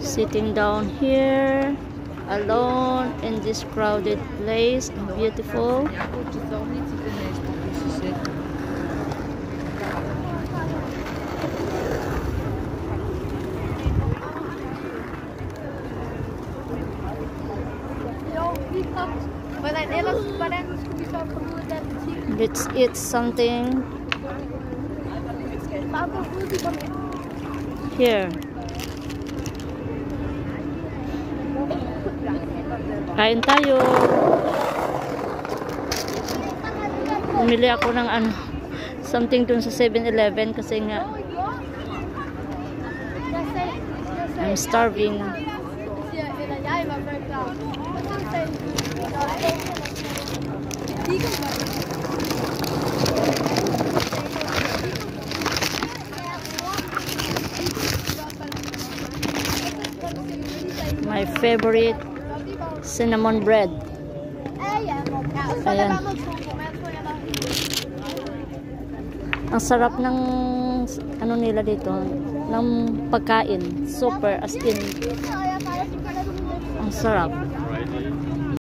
Sitting down here alone in this crowded place, beautiful. Let's eat something here. Kain tayo. Bumili ako ng something dun sa 7-Eleven kasi nga I'm starving. My favorite cinnamon bread. Ayan. Ang sarap ng ano nila dito, ng pagkain. Super as in. Ang sarap.